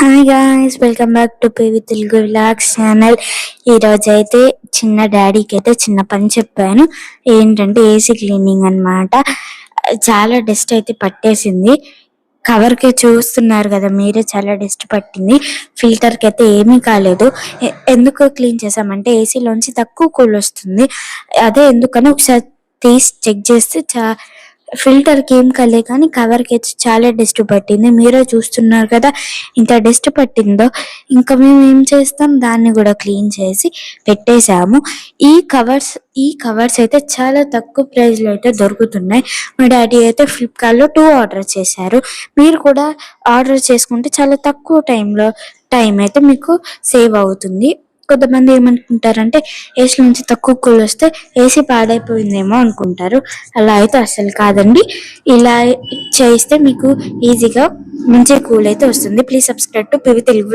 Hi guys, welcome back to PV Telugu vlogs channel. ఈరోజు అయితే చిన్న డాడీకి అయితే చిన్న పని చెప్పాను. ఏంటంటే ఏసీ క్లీనింగ్ అన్నమాట. చాలా డస్ట్ అయితే పట్టేసింది. కవర్ కి చూస్తున్నారు కదా మీరే, చాలా డస్ట్ పట్టింది. ఫిల్టర్ కి అయితే ఏమీ కాలేదు. ఎందుకు క్లీన్ చేసామంటే ఏసీలోంచి తక్కువ కూల్ వస్తుంది. అదే ఎందుకని ఒకసారి తీసి చెక్ చేస్తే ఫిల్టర్ కి ఏం కాలే, కానీ కవర్ కి చాలా డస్ట్ పట్టింది. మీరే చూస్తున్నారు కదా ఇంత డస్ట్ పట్టిందో. ఇంకా మేము ఏం చేస్తాం, దాన్ని కూడా క్లీన్ చేసి పెట్టేశాము. ఈ కవర్స్ అయితే చాలా తక్కువ ప్రైస్ లో అయితే దొరుకుతున్నాయి. మా డాడీ అయితే ఫ్లిప్కార్ట్ లో 2 ఆర్డర్ చేశారు. మీరు కూడా ఆర్డర్ చేసుకుంటే చాలా తక్కువ టైం అయితే మీకు సేవ్ అవుతుంది. కొంతమంది ఏమనుకుంటారంటే ఏసీ నుంచి తక్కువ కూల్ వస్తే ఏసీ పాడైపోయిందేమో అనుకుంటారు. అలా అయితే అసలు కాదండి. ఇలా చేస్తే మీకు ఈజీగా మంచి కూల్ అయితే వస్తుంది. Please subscribe to PV Telugu.